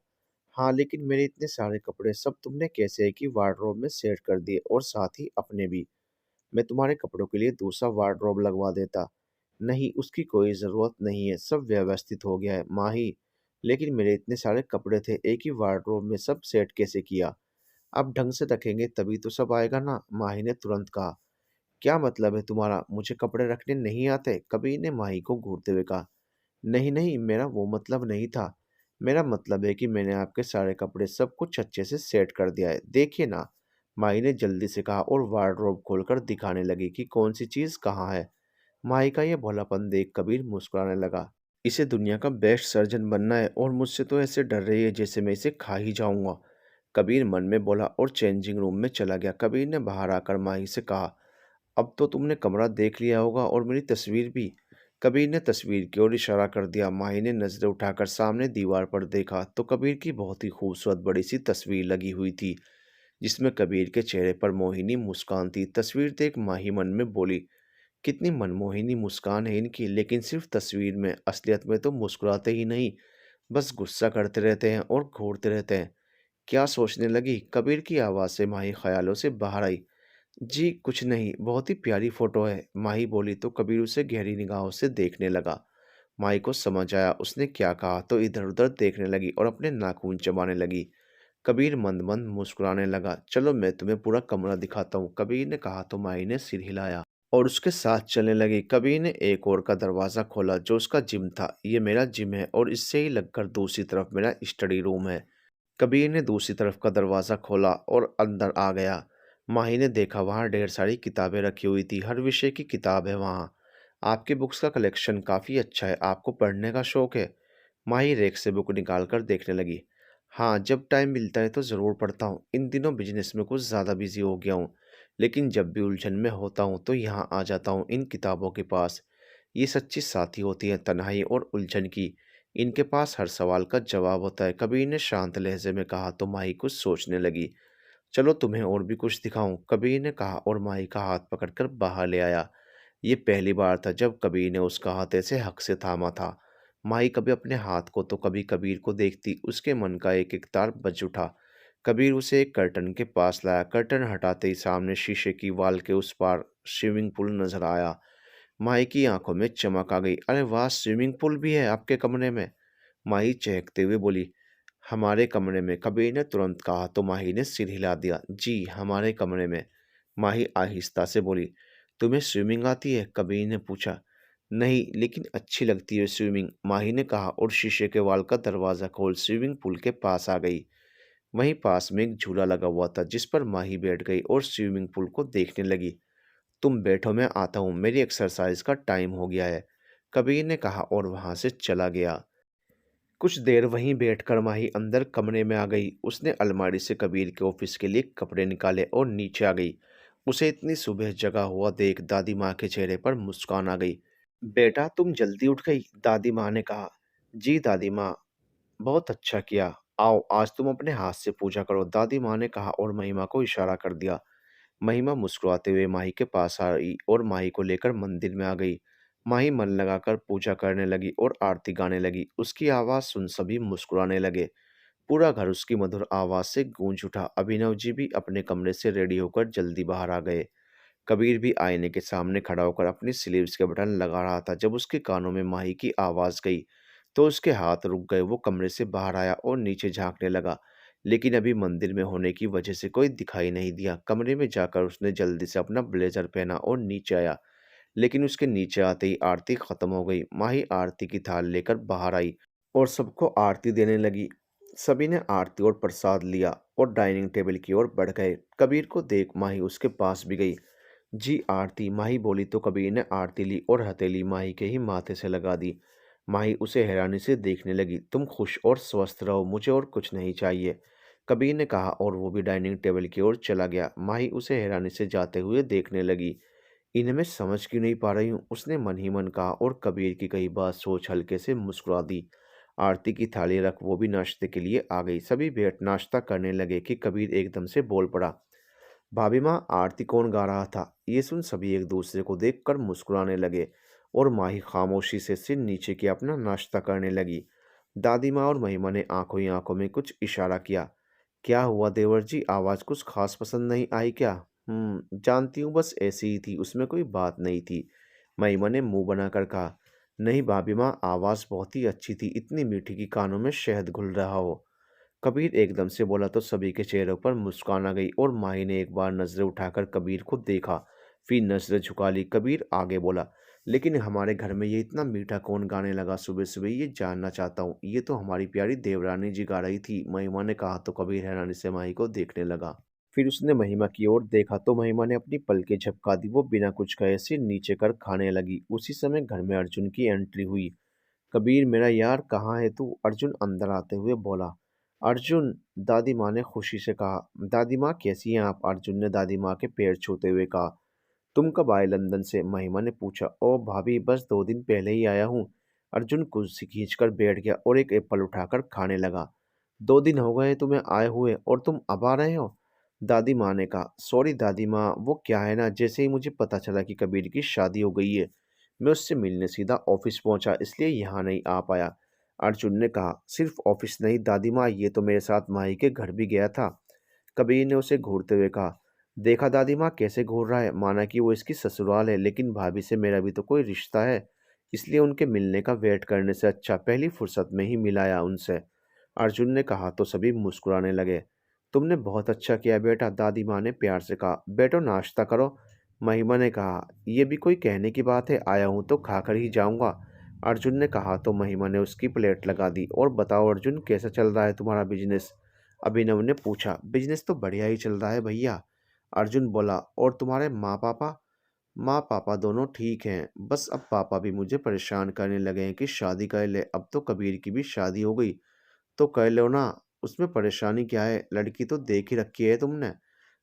Speaker 1: हाँ, लेकिन मेरे इतने सारे कपड़े सब तुमने कैसे एक ही वार्डरोब में सेट कर दिए, और साथ ही अपने भी। मैं तुम्हारे कपड़ों के लिए दूसरा वार्डरोब लगवा देता। नहीं, उसकी कोई ज़रूरत नहीं है, सब व्यवस्थित हो गया है, माही। लेकिन मेरे इतने सारे कपड़े थे, एक ही वार्डरोब में सब सेट कैसे किया? आप ढंग से रखेंगे तभी तो सब आएगा ना, माही ने तुरंत कहा। क्या मतलब है तुम्हारा, मुझे कपड़े रखने नहीं आते? कबीर ने माही को घूरते हुए कहा। नहीं नहीं, मेरा वो मतलब नहीं था। मेरा मतलब है कि मैंने आपके सारे कपड़े सब कुछ अच्छे से सेट कर दिया है, देखिए ना, माही ने जल्दी से कहा और वार्डरोब खोलकर दिखाने लगी कि कौन सी चीज़ कहाँ है। माही का यह भोलापन देख कबीर मुस्कुराने लगा। इसे दुनिया का बेस्ट सर्जन बनना है और मुझसे तो ऐसे डर रही है जैसे मैं इसे खा ही जाऊंगा, कबीर मन में बोला और चेंजिंग रूम में चला गया। कबीर ने बाहर आकर माही से कहा, अब तो तुमने कमरा देख लिया होगा और मेरी तस्वीर भी। कबीर ने तस्वीर की ओर इशारा कर दिया। माही ने नजरें उठाकर सामने दीवार पर देखा तो कबीर की बहुत ही खूबसूरत बड़ी सी तस्वीर लगी हुई थी, जिसमें कबीर के चेहरे पर मोहिनी मुस्कान थी। तस्वीर देख माही मन में बोली, कितनी मनमोहिनी मुस्कान है इनकी, लेकिन सिर्फ तस्वीर में, असलियत में तो मुस्कुराते ही नहीं, बस गुस्सा करते रहते हैं और घूरते रहते हैं। क्या सोचने लगी? कबीर की आवाज़ से माही ख्यालों से बाहर आई। जी कुछ नहीं, बहुत ही प्यारी फोटो है, माही बोली तो कबीर उसे गहरी निगाहों से देखने लगा। माही को समझ आया उसने क्या कहा तो इधर उधर देखने लगी और अपने नाखून चबाने लगी। कबीर मंद मंद मुस्कुराने लगा। चलो मैं तुम्हें पूरा कमरा दिखाता हूँ, कबीर ने कहा तो माही ने सिर हिलाया और उसके साथ चलने लगी। कबीर ने एक और का दरवाज़ा खोला जो उसका जिम था। ये मेरा जिम है और इससे ही लगकर दूसरी तरफ मेरा स्टडी रूम है। कबीर ने दूसरी तरफ का दरवाज़ा खोला और अंदर आ गया। माही ने देखा वहाँ ढेर सारी किताबें रखी हुई थी, हर विषय की किताब है वहाँ। आपकी बुक्स का कलेक्शन काफ़ी अच्छा है, आपको पढ़ने का शौक है? माही रेक से बुक निकाल कर देखने लगी। हाँ, जब टाइम मिलता है तो ज़रूर पढ़ता हूँ। इन दिनों बिजनेस में कुछ ज़्यादा बिजी हो गया हूँ, लेकिन जब भी उलझन में होता हूँ तो यहाँ आ जाता हूँ इन किताबों के पास। ये सच्ची साथी होती हैं तन्हाई और उलझन की। इनके पास हर सवाल का जवाब होता है, कबीर ने शांत लहजे में कहा तो माही कुछ सोचने लगी। चलो तुम्हें और भी कुछ दिखाऊं, कबीर ने कहा और माही का हाथ पकड़कर बाहर ले आया। ये पहली बार था जब कबीर ने उसका हाथ ऐसे हक से थामा था। माही कभी अपने हाथ को तो कभी कबीर को देखती, उसके मन का एक एक तार बज उठा। कबीर उसे एक कर्टन के पास लाया। कर्टन हटाते ही सामने शीशे की वाल के उस पार स्विमिंग पूल नजर आया। माही की आंखों में चमक आ गई। अरे वाह, स्विमिंग पूल भी है आपके कमरे में? माही चहकते हुए बोली। हमारे कमरे में, कबीर ने तुरंत कहा तो माही ने सिर हिला दिया। जी हमारे कमरे में, माही आहिस्ता से बोली। तुम्हें स्विमिंग आती है? कबीर ने पूछा। नहीं, लेकिन अच्छी लगती है स्विमिंग, माही ने कहा और शीशे के वाल का दरवाज़ा खोल स्विमिंग पूल के पास आ गई। वहीं पास में एक झूला लगा हुआ था जिस पर माही बैठ गई और स्विमिंग पूल को देखने लगी। तुम बैठो, मैं आता हूँ, मेरी एक्सरसाइज का टाइम हो गया है, कबीर ने कहा और वहां से चला गया। कुछ देर वहीं बैठकर माही अंदर कमरे में आ गई। उसने अलमारी से कबीर के ऑफिस के लिए कपड़े निकाले और नीचे आ गई। उसे इतनी सुबह जगा हुआ देख दादी माँ के चेहरे पर मुस्कान आ गई। बेटा तुम जल्दी उठ गई, दादी माँ ने कहा। जी दादी माँ, बहुत अच्छा किया। आओ आज तुम अपने हाथ से पूजा करो, दादी माँ ने कहा और महिमा को इशारा कर दिया। महिमा मुस्कुराते हुए माही के पास आई और माही को लेकर मंदिर में आ गई। माही मन लगाकर पूजा करने लगी और आरती गाने लगी। उसकी आवाज़ सुन सभी मुस्कुराने लगे। पूरा घर उसकी मधुर आवाज़ से गूंज उठा। अभिनव जी भी अपने कमरे से रेडी होकर जल्दी बाहर आ गए। कबीर भी आईने के सामने खड़ा होकर अपनी स्लीव्स के बटन लगा रहा था। जब उसके कानों में माही की आवाज़ गई, तो उसके हाथ रुक गए। वो कमरे से बाहर आया और नीचे झांकने लगा, लेकिन अभी मंदिर में होने की वजह से कोई दिखाई नहीं दिया। कमरे में जाकर उसने जल्दी से अपना ब्लेजर पहना और नीचे आया, लेकिन उसके नीचे आते ही आरती खत्म हो गई। माही आरती की थाल लेकर बाहर आई और सबको आरती देने लगी। सभी ने आरती और प्रसाद लिया और डाइनिंग टेबल की ओर बढ़ गए। कबीर को देख माही उसके पास भी गई। जी आरती, माही बोली तो कबीर ने आरती ली और हथेली माही के ही माथे से लगा दी। माही उसे हैरानी से देखने लगी। तुम खुश और स्वस्थ रहो, मुझे और कुछ नहीं चाहिए, कबीर ने कहा और वो भी डाइनिंग टेबल की ओर चला गया। माही उसे हैरानी से जाते हुए देखने लगी। इन्हें मैं समझ क्यों नहीं पा रही हूँ, उसने मन ही मन कहा और कबीर की कही बात सोच हल्के से मुस्कुरा दी। आरती की थाली रख वो भी नाश्ते के लिए आ गई। सभी बैठ नाश्ता करने लगे कि कबीर एकदम से बोल पड़ा, भाभी माँ आरती कौन गा रहा था? ये सुन सभी एक दूसरे को देखकर मुस्कुराने लगे और माही खामोशी से सिर नीचे किया अपना नाश्ता करने लगी। दादी माँ और महिमा ने आंखों ही आंखों में कुछ इशारा किया। क्या हुआ देवर जी, आवाज़ कुछ खास पसंद नहीं आई क्या? जानती हूँ, बस ऐसी ही थी, उसमें कोई बात नहीं थी, महिमा ने मुंह बनाकर कहा। नहीं भाभी माँ, आवाज़ बहुत ही अच्छी थी, इतनी मीठी कि कानों में शहद घुल रहा हो, कबीर एकदम से बोला तो सभी के चेहरों पर मुस्कान आ गई और माही ने एक बार नजरें उठाकर कबीर को देखा, फिर नजरें झुका ली। कबीर आगे बोला, लेकिन हमारे घर में ये इतना मीठा कौन गाने लगा सुबह सुबह, ये जानना चाहता हूँ। ये तो हमारी प्यारी देवरानी जी गा रही थी, महिमा ने कहा तो कबीर हैरानी से माही को देखने लगा। फिर उसने महिमा की ओर देखा तो महिमा ने अपनी पलकें झपका दी। वो बिना कुछ कहे सिर नीचे कर खाने लगी। उसी समय घर में अर्जुन की एंट्री हुई। कबीर मेरा यार कहाँ है तू? अर्जुन अंदर आते हुए बोला। अर्जुन, दादी माँ ने खुशी से कहा। दादी माँ कैसी हैं आप? अर्जुन ने दादी माँ के पैर छूते हुए कहा। तुम कब आए लंदन से? महिमा ने पूछा। ओ भाभी, बस 2 दिन पहले ही आया हूँ। अर्जुन कुर्सी खींचकर बैठ गया और एक एप्पल उठाकर खाने लगा। 2 दिन हो गए तुम्हें आए हुए और तुम अब आ रहे हो? दादी माँ ने कहा। सॉरी दादी माँ, वो क्या है ना, जैसे ही मुझे पता चला कि कबीर की शादी हो गई है, मैं उससे मिलने सीधा ऑफिस पहुंचा, इसलिए यहाँ नहीं आ पाया। अर्जुन ने कहा। सिर्फ ऑफिस नहीं दादी माँ, ये तो मेरे साथ माही के घर भी गया था, कबीर ने उसे घूरते हुए कहा। देखा दादी माँ कैसे घूर रहा है, माना कि वो इसकी ससुराल है, लेकिन भाभी से मेरा भी तो कोई रिश्ता है, इसलिए उनके मिलने का वेट करने से अच्छा पहली फुर्सत में ही मिलाया उनसे, अर्जुन ने कहा तो सभी मुस्कुराने लगे। तुमने बहुत अच्छा किया बेटा, दादी माँ ने प्यार से कहा। बेटो नाश्ता करो, महिमा ने कहा। ये भी कोई कहने की बात है, आया हूँ तो खाकर ही जाऊँगा, अर्जुन ने कहा तो महिमा ने उसकी प्लेट लगा दी। और बताओ अर्जुन, कैसा चल रहा है तुम्हारा बिजनेस? अभिनव ने पूछा। बिजनेस तो बढ़िया ही चल रहा है भैया, अर्जुन बोला। और तुम्हारे माँ पापा? माँ पापा दोनों ठीक हैं, बस अब पापा भी मुझे परेशान करने लगे हैं कि शादी कर ले। अब तो कबीर की भी शादी हो गई, तो कर लो ना, उसमें परेशानी क्या है, लड़की तो देख ही रखी है तुमने,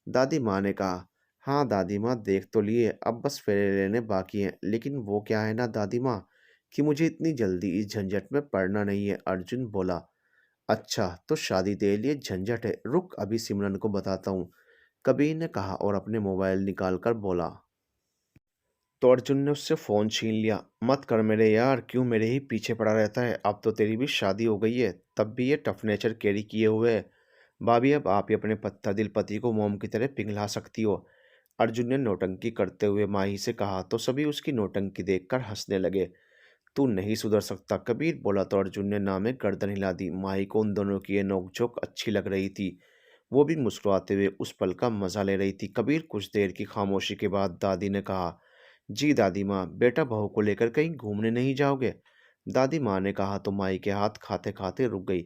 Speaker 1: दादी माँ ने कहा। हाँ दादी माँ, देख तो लिए, अब बस फेरे लेने बाकी हैं, लेकिन वो क्या है ना दादी माँ, कि मुझे इतनी जल्दी इस झंझट में पड़ना नहीं है, अर्जुन बोला। अच्छा तो शादी तेरे लिए झंझट है, रुक अभी सिमरन को बताता हूँ, कबीर ने कहा और अपने मोबाइल निकाल कर बोला। तो अर्जुन ने उससे फ़ोन छीन लिया। मत कर मेरे यार, क्यों मेरे ही पीछे पड़ा रहता है, अब तो तेरी भी शादी हो गई है, तब भी ये टफ नेचर कैरी किए हुए है। भाभी अब आप ही अपने पत्थर दिल पति को मोम की तरह पिघला सकती हो, अर्जुन ने नौटंकी करते हुए माही से कहा तो सभी उसकी नौटंकी देखकर हंसने लगे। तू नहीं सुधर सकता, कबीर बोला तो अर्जुन ने ना में गर्दन हिला दी। माही को उन दोनों की ये नोकझोंक अच्छी लग रही थी। वो भी मुस्कुराते हुए उस पल का मजा ले रही थी। कबीर कुछ देर की खामोशी के बाद दादी ने कहा। जी दादी माँ, बेटा बहू को लेकर कहीं घूमने नहीं जाओगे? दादी माँ ने कहा तो माई के हाथ खाते खाते रुक गई।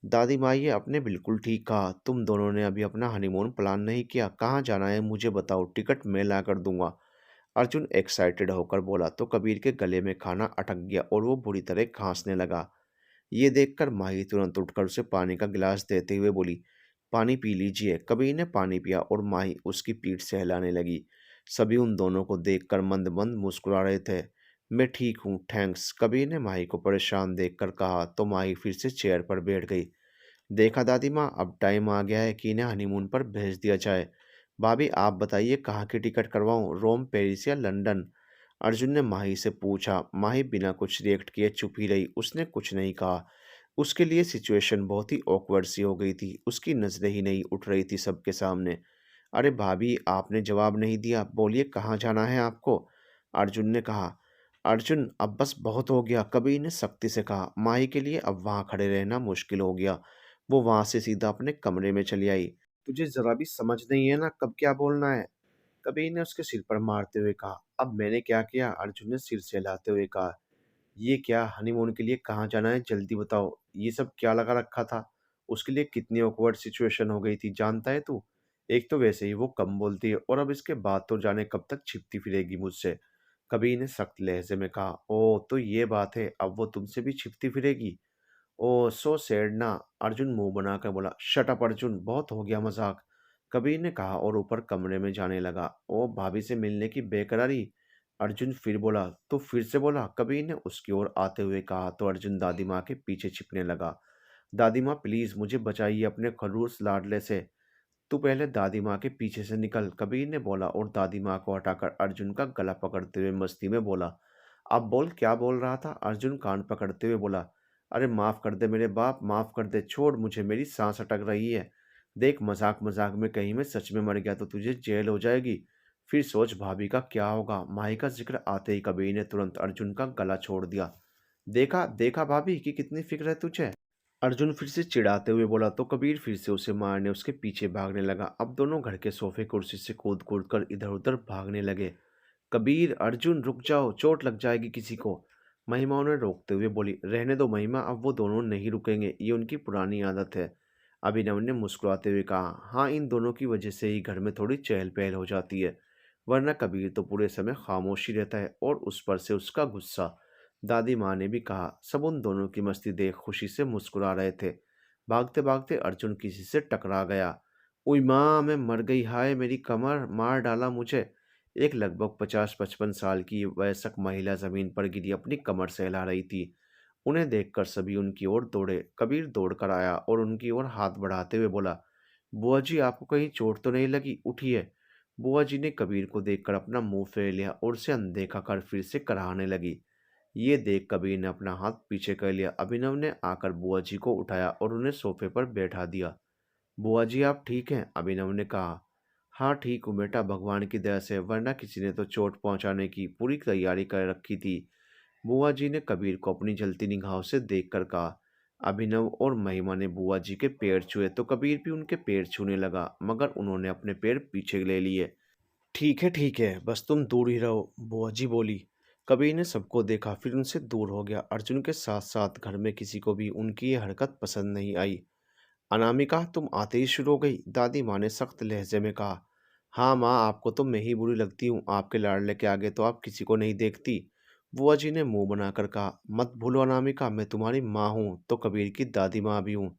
Speaker 1: दादी माँ, ये आपने बिल्कुल ठीक कहा, तुम दोनों ने अभी अपना हनीमून प्लान नहीं किया, कहाँ जाना है मुझे बताओ, टिकट मैं ला कर दूंगा, अर्जुन एक्साइटेड होकर बोला तो कबीर के गले में खाना अटक गया और वो बुरी तरह खांसने लगा। ये देखकर माही तुरंत उठकर उसे पानी का गिलास देते हुए बोली, पानी पी लीजिए। कबीर ने पानी पिया और माही उसकी पीठ से हिलाने लगी। सभी उन दोनों को देखकर मंद-मंद मुस्कुरा रहे थे। मैं ठीक हूँ, थैंक्स, कबीर ने माही को परेशान देखकर कहा तो माही फिर से चेयर पर बैठ गई। देखा दादी माँ, अब टाइम आ गया है कि इन्हें हनीमून पर भेज दिया जाए। भाभी आप बताइए कहाँ की टिकट करवाऊँ, रोम, पेरिस या लंदन? अर्जुन ने माही से पूछा। माही बिना कुछ रिएक्ट किए चुप ही रही, उसने कुछ नहीं कहा। उसके लिए सिचुएशन बहुत ही ऑकवर्ड सी हो गई थी, उसकी नज़रें ही नहीं उठ रही थी सबके सामने। अरे भाभी आपने जवाब नहीं दिया, बोलिए कहाँ जाना है आपको? अर्जुन ने कहा। अर्जुन अब बस बहुत हो गया, कबीर ने सख्ती से कहा। माही के लिए अब वहाँ खड़े रहना मुश्किल हो गया। वो वहाँ से सीधा अपने कमरे में चली आई। तुझे जरा भी समझ नहीं है ना कब क्या बोलना है? कबीर ने उसके सिर पर मारते हुए कहा। अब मैंने क्या किया? अर्जुन ने सिर से हिलाते हुए कहा। ये क्या, हनीमून के लिए कहाँ जाना है जल्दी बताओ, ये सब क्या लगा रखा था? उसके लिए कितनी ऑकवर्ड सिचुएशन हो गई थी जानता है तू? एक तो वैसे ही वो कम बोलती है और अब इसके बाद तो जाने कब तक छिपती फिरेगी मुझसे। कबीर ने सख्त लहजे में कहा। ओ तो ये बात है, अब वो तुमसे भी छिपती फिरेगी? ओह! सो सैड ना। अर्जुन मुँह बनाकर बोला। शट अप अर्जुन, बहुत हो गया मज़ाक, कबीर ने कहा और ऊपर कमरे में जाने लगा। ओह! भाभी से मिलने की बेकरारी? अर्जुन फिर बोला। तो फिर से बोला, कबीर ने उसकी ओर आते हुए कहा तो अर्जुन दादी माँ के पीछे छिपने लगा। दादी माँ प्लीज़ मुझे बचाइए अपने खड़ूस लाडले से। तू पहले दादी माँ के पीछे से निकल, कबीर ने बोला और दादी माँ को हटाकर अर्जुन का गला पकड़ते हुए मस्ती में बोला। अब बोल क्या बोल रहा था? अर्जुन कान पकड़ते हुए बोला। अरे माफ़ कर दे मेरे बाप, माफ़ कर दे, छोड़ मुझे, मेरी सांस अटक रही है। देख मजाक मजाक में कहीं मैं सच में मर गया तो तुझे जेल हो जाएगी। फिर सोच भाभी का क्या होगा। माही का जिक्र आते ही कबीर ने तुरंत अर्जुन का गला छोड़ दिया। देखा देखा भाभी की कितनी फिक्र है तुझे? अर्जुन फिर से चिढ़ाते हुए बोला तो कबीर फिर से उसे मारने उसके पीछे भागने लगा। अब दोनों घर के सोफे कुर्सी से कूद कूद कर इधर उधर भागने लगे। कबीर, अर्जुन रुक जाओ, चोट लग जाएगी किसी को। महिमा उन्हें रोकते हुए बोली। रहने दो महिमा, अब वो दोनों नहीं रुकेंगे, ये उनकी पुरानी आदत है। अभिनव ने मुस्कुराते हुए कहा। हाँ इन दोनों की वजह से ही घर में थोड़ी चहल पहल हो जाती है, वरना कबीर तो पूरे समय खामोश ही रहता है और उस पर से उसका गुस्सा। दादी माँ ने भी कहा। सब उन दोनों की मस्ती देख खुशी से मुस्कुरा रहे थे। भागते भागते अर्जुन किसी से टकरा गया। उई माँ, मैं मर गई, हाय मेरी कमर, मार डाला मुझे। एक लगभग 50-55 साल की वयस्क महिला जमीन पर गिरी अपनी कमर सहला रही थी। उन्हें देखकर सभी उनकी ओर दौड़े। कबीर दौड़कर आया और उनकी ओर हाथ बढ़ाते हुए बोला। बुआ जी आपको कहीं चोट तो नहीं लगी, उठिए। बुआ जी ने कबीर को देखकर अपना मुंह फेर लिया और उसे अनदेखा कर फिर से कराहने लगी। ये देख कबीर ने अपना हाथ पीछे कर लिया। अभिनव ने आकर बुआ जी को उठाया और उन्हें सोफे पर बैठा दिया। बुआ जी आप ठीक हैं? अभिनव ने कहा। हाँ ठीक हूँ बेटा, भगवान की दया से, वरना किसी ने तो चोट पहुंचाने की पूरी तैयारी कर रखी थी। बुआ जी ने कबीर को अपनी जलती निगाहों से देखकर कहा। अभिनव और महिमा ने बुआ जी के पैर छुए तो कबीर भी उनके पैर छूने लगा, मगर उन्होंने अपने पैर पीछे ले लिए। ठीक है, बस तुम दूर ही रहो, बुआ जी बोली। कबीर ने सबको देखा फिर उनसे दूर हो गया। अर्जुन के साथ साथ घर में किसी को भी उनकी ये हरकत पसंद नहीं आई। अनामिका तुम आते ही शुरू हो गई, दादी माँ ने सख्त लहजे में कहा। हाँ माँ, आपको तो मैं ही बुरी लगती हूँ, आपके लाडले के आगे तो आप किसी को नहीं देखती। बुआ जी ने मुंह बनाकर कहा। मत भूलो अनामिका, मैं तुम्हारी माँ हूँ तो कबीर की दादी माँ भी हूँ।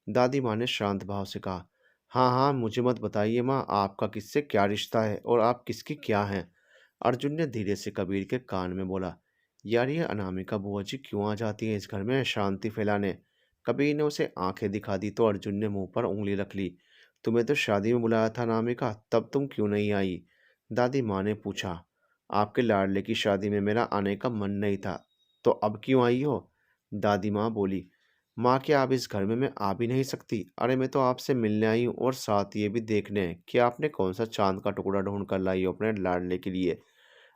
Speaker 1: दादी माँ ने शांत भाव से कहा। हाँ हाँ, मुझे मत बताइए माँ, आपका किससे क्या रिश्ता है और आप किसकी क्या हैं? अर्जुन ने धीरे से कबीर के कान में बोला। यार ये अनामिका बुआ जी क्यों आ जाती है इस घर में शांति फैलाने? कबीर ने उसे आंखें दिखा दी तो अर्जुन ने मुंह पर उंगली रख ली। तुम्हें तो शादी में बुलाया था अनामिका, तब तुम क्यों नहीं आई? दादी माँ ने पूछा। आपके लाडले की शादी में मेरा आने का मन नहीं था, तो अब क्यों आई हो? दादी माँ बोली। माँ क्या आप इस घर में मैं आ भी नहीं सकती? अरे मैं तो आपसे मिलने आई हूँ और साथ ये भी देखने कि आपने कौन सा चांद का टुकड़ा ढूंढ कर लाई हो अपने लाडले के लिए।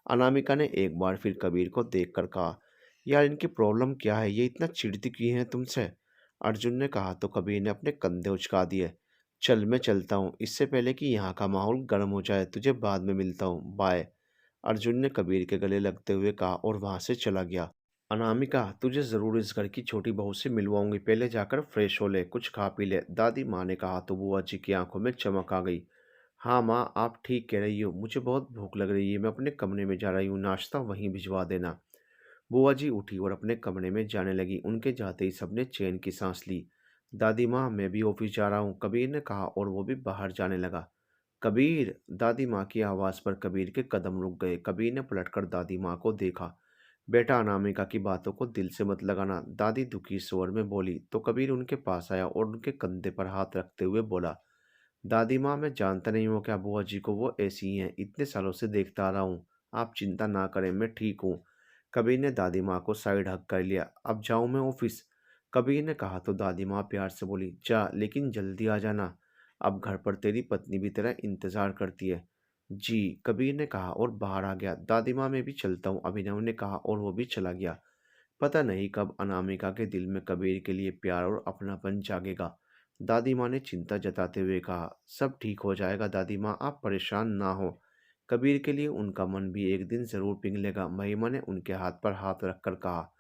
Speaker 1: अनामिका ने एक बार फिर कबीर को देखकर कहा। यार इनकी प्रॉब्लम क्या है, ये इतना चिढ़ती क्यों है तुमसे? अर्जुन ने कहा तो कबीर ने अपने कंधे उचका दिए। चल मैं चलता हूँ, इससे पहले कि यहाँ का माहौल गर्म हो जाए, तुझे बाद में मिलता हूँ, बाय। अर्जुन ने कबीर के गले लगते हुए कहा और वहां से चला गया। अनामिका तुझे ज़रूर इस घर की छोटी बहू से मिलवाऊंगी, पहले जाकर फ्रेश हो ले, कुछ खा पी ले, दादी माँ ने कहा तो बुआ जी की आंखों में चमक आ गई। हाँ माँ आप ठीक कह रही हो, मुझे बहुत भूख लग रही है, मैं अपने कमरे में जा रही हूँ, नाश्ता वहीं भिजवा देना। बुआ जी उठी और अपने कमरे में जाने लगी। उनके जाते ही सबने चैन की सांस ली। दादी माँ, मैं भी ऑफिस जा रहा हूँ, कबीर ने कहा और वो भी बाहर जाने लगा। कबीर! दादी माँ की आवाज़ पर कबीर के कदम रुक गए। कबीर ने पलटकर दादी माँ को देखा। बेटा, अनामिका की बातों को दिल से मत लगाना, दादी दुखी स्वर में बोली। तो कबीर उनके पास आया और उनके कंधे पर हाथ रखते हुए बोला, दादी माँ, मैं जानता नहीं हूँ क्या बुआ जी को वो ऐसी ही हैं, इतने सालों से देखता आ रहा हूँ। आप चिंता ना करें, मैं ठीक हूँ। कबीर ने दादी माँ को साइड हक कर लिया। अब जाऊँ मैं ऑफिस? कबीर ने कहा तो दादी माँ प्यार से बोली, जा लेकिन जल्दी आ जाना। अब घर पर तेरी पत्नी भी तेरा इंतजार करती है। जी, कबीर ने कहा और बाहर आ गया। दादी माँ, मैं भी चलता हूँ, अभिनव ने कहा और वो भी चला गया। पता नहीं कब अनामिका के दिल में कबीर के लिए प्यार और अपनापन जागेगा। दादी माँ ने चिंता जताते हुए कहा, सब ठीक हो जाएगा दादी माँ, आप परेशान ना हो। कबीर के लिए उनका मन भी एक दिन जरूर पिघलेगा। महिमा ने उनके हाथ पर हाथ रखकर कहा,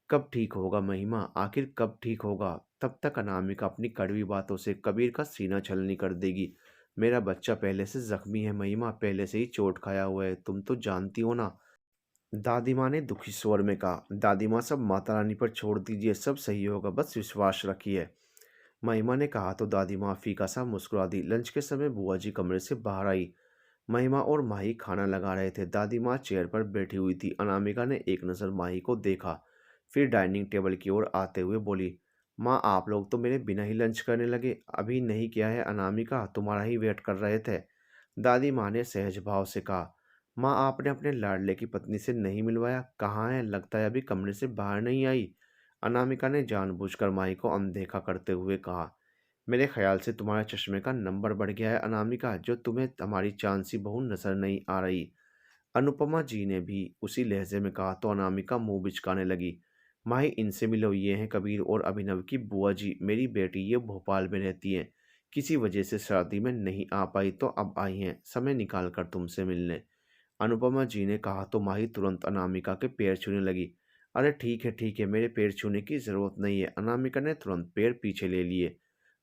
Speaker 1: कब ठीक होगा महिमा, आखिर कब ठीक होगा? तब तक अनामिका अपनी कड़वी बातों से कबीर का सीना छलनी कर देगी। मेरा बच्चा पहले से जख्मी है महिमा, पहले से ही चोट खाया हुआ है, तुम तो जानती हो ना। दादी माँ ने दुखी स्वर में कहा, दादी माँ, सब माता रानी पर छोड़ दीजिए, सब सही होगा, बस विश्वास रखिए। महिमा ने कहा तो दादी माँ फीका सा मुस्कुरा दी। लंच के समय बुआ जी कमरे से बाहर आई। महिमा और माही खाना लगा रहे थे। दादी माँ चेयर पर बैठी हुई थी। अनामिका ने एक नज़र माही को देखा, फिर डाइनिंग टेबल की ओर आते हुए बोली, माँ, आप लोग तो मेरे बिना ही लंच करने लगे, अभी नहीं किया है अनामिका, तुम्हारा ही वेट कर रहे थे। दादी माँ ने सहज भाव से कहा, माँ, आपने अपने लाडले की पत्नी से नहीं मिलवाया, कहाँ है? लगता है अभी कमरे से बाहर नहीं आई। अनामिका ने जानबूझकर माही को अनदेखा करते हुए कहा, मेरे ख्याल से तुम्हारे चश्मे का नंबर बढ़ गया है अनामिका, जो तुम्हें हमारी चांद सी बहू नजर नहीं आ रही। अनुपमा जी ने भी उसी लहजे में कहा तो अनामिका मुंह बिचकाने लगी। माही, इनसे मिलो, ये हैं कबीर और अभिनव की बुआ जी, मेरी बेटी ये भोपाल में रहती हैं, किसी वजह से शादी में नहीं आ पाई तो अब आई हैं समय निकाल कर तुमसे मिलने। अनुपमा जी ने कहा तो माही तुरंत अनामिका के पैर छूने लगी। अरे ठीक है, मेरे पैर छूने की ज़रूरत नहीं है। अनामिका ने तुरंत पैर पीछे ले लिए।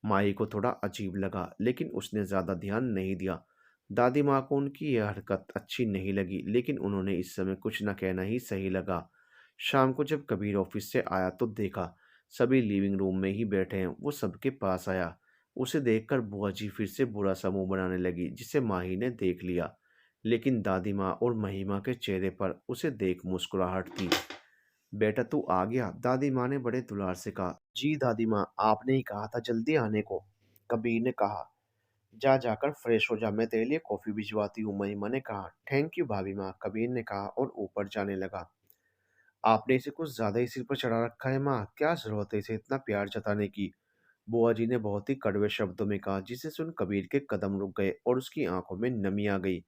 Speaker 1: माही को थोड़ा अजीब लगा, लेकिन उसने ज़्यादा ध्यान नहीं दिया। दादी माँ को उनकी यह हरकत अच्छी नहीं लगी, लेकिन उन्होंने इस समय कुछ न कहना ही सही लगा। शाम को जब कबीर ऑफिस से आया तो देखा सभी लिविंग रूम में ही बैठे हैं। वो सबके पास आया। उसे देखकर बुआ जी फिर से बुरा सा मुंह बनाने लगी, जिसे माही ने देख लिया। लेकिन दादी माँ और महिमा के चेहरे पर उसे देख मुस्कुराहट थी। बेटा, तू आ गया? दादी माँ ने बड़े दुलार से कहा। जी दादी माँ, आपने ही कहा था जल्दी आने को, कबीर ने कहा। जा जाकर फ्रेश हो जा, मैं तेरे लिए कॉफी भिजवाती हूँ, महिमा ने कहा। थैंक यू भाभी माँ, कबीर ने कहा और ऊपर जाने लगा। आपने इसे कुछ ज्यादा ही सिर पर चढ़ा रखा है माँ, क्या जरूरत है इसे इतना प्यार जताने की? बुआ जी ने बहुत ही कड़वे शब्दों में कहा, जिसे सुन कबीर के कदम रुक गए और उसकी आंखों में नमी आ गई।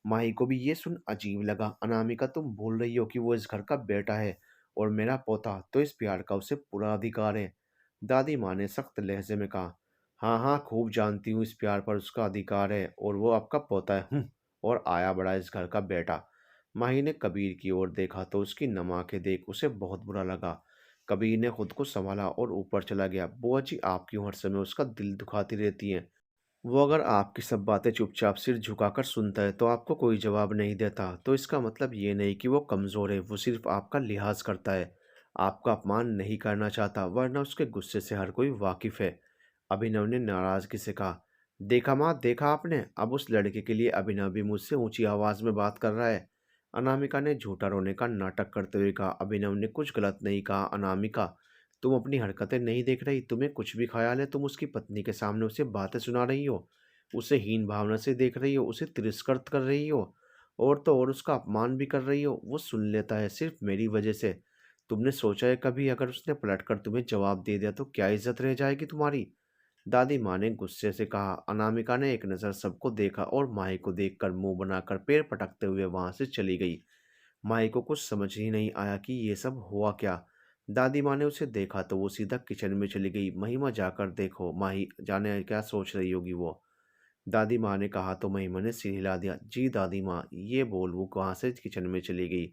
Speaker 1: माही को भी ये सुन अजीब लगा। अनामिका, तुम भूल रही हो कि वो इस घर का बेटा है और मेरा पोता, तो इस प्यार का उसे पूरा अधिकार है। दादी माँ ने सख्त लहजे में कहा, हाँ हाँ, खूब जानती हूँ इस प्यार पर उसका अधिकार है और वो आपका पोता है। और आया बड़ा इस घर का बेटा। माही ने कबीर की ओर देखा तो उसकी नम आंखें देख उसे बहुत बुरा लगा। कबीर ने खुद को संभाला और ऊपर चला गया। बुआ जी, आप क्यों हर समय उसका दिल दुखाती रहती हैं? वो अगर आपकी सब बातें चुपचाप सिर झुकाकर सुनता है तो आपको कोई जवाब नहीं देता, तो इसका मतलब ये नहीं कि वो कमज़ोर है, वो सिर्फ आपका लिहाज करता है, आपका अपमान नहीं करना चाहता, वरना उसके गुस्से से हर कोई वाकिफ है। अभिनव ने नाराज़गी से कहा, देखा माँ, देखा आपने, अब उस लड़के के लिए अभिनव भी मुझसे ऊंची आवाज़ में बात कर रहा है। अनामिका ने झूठा रोने का नाटक करते हुए कहा, अभिनव ने कुछ गलत नहीं कहा अनामिका, तुम अपनी हरकतें नहीं देख रही, तुम्हें कुछ भी ख्याल है, तुम उसकी पत्नी के सामने उसे बातें सुना रही हो, उसे हीन भावना से देख रही हो, उसे तिरस्कृत कर रही हो, और तो और उसका अपमान भी कर रही हो। वो सुन लेता है सिर्फ मेरी वजह से। तुमने सोचा है कभी अगर उसने पलटकर तुम्हें जवाब दे दिया तो क्या इज्जत रह जाएगी तुम्हारी? दादी माँ ने गुस्से से कहा। अनामिका ने एक नज़र सबको देखा और माही को देखकर मुंह बनाकर पैर पटकते हुए वहां से चली गई। माही को कुछ समझ ही नहीं आया कि ये सब हुआ क्या। दादी माँ ने उसे देखा तो वो सीधा किचन में चली गई। महिमा, जाकर देखो, माही जाने क्या सोच रही होगी वो। दादी माँ ने कहा तो महिमा ने सिर हिला दिया। जी दादी माँ, ये बोल वो वहाँ से किचन में चली गई।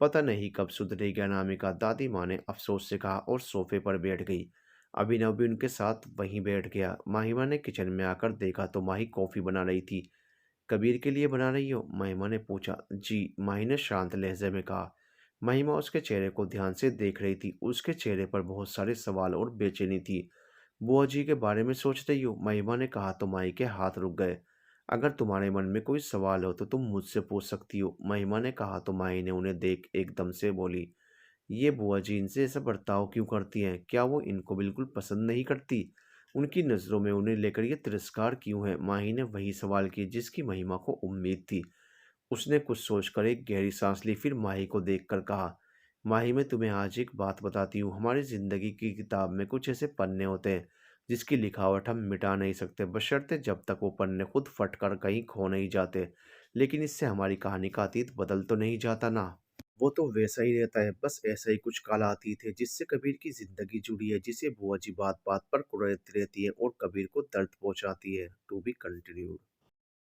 Speaker 1: पता नहीं कब सुधरेगी अनामिका, दादी माँ ने अफसोस से कहा और सोफे पर बैठ गई। अभिनव भी उनके साथ वहीं बैठ गया। माहिमा ने किचन में आकर देखा तो माही कॉफ़ी बना रही थी। कबीर के लिए बना रही हो? महिमा ने पूछा। जी, माही ने शांत लहजे में कहा। महिमा उसके चेहरे को ध्यान से देख रही थी। उसके चेहरे पर बहुत सारे सवाल और बेचैनी थी। बुआ जी के बारे में सोच रही हो? महिमा ने कहा तो माही के हाथ रुक गए। अगर तुम्हारे मन में कोई सवाल हो तो तुम मुझसे पूछ सकती हो, महिमा ने कहा तो माही ने उन्हें देख एकदम से बोली, ये बुआ जी इनसे ऐसा बर्ताव क्यों करती हैं? क्या वो इनको बिल्कुल पसंद नहीं करती? उनकी नज़रों में उन्हें लेकर ये तिरस्कार क्यों है? माही ने वही सवाल किए जिसकी महिमा को उम्मीद थी। उसने कुछ सोचकर एक गहरी सांस ली, फिर माही को देखकर कहा, माही मैं तुम्हें आज एक बात बताती हूँ। हमारी ज़िंदगी की किताब में कुछ ऐसे पन्ने होते हैं जिसकी लिखावट हम मिटा नहीं सकते, बशर्ते जब तक वो पन्ने खुद फट कर कहीं खो नहीं जाते। लेकिन इससे हमारी कहानी का अतीत बदल तो नहीं जाता ना। वो तो वैसा ही रहता है, बस ऐसा ही कुछ काला अतीत है जिससे कबीर की ज़िंदगी जुड़ी है, जिसे बुआ जी बात बात पर कुरेदती रहती है और कबीर को दर्द पहुंचाती है। To be continued.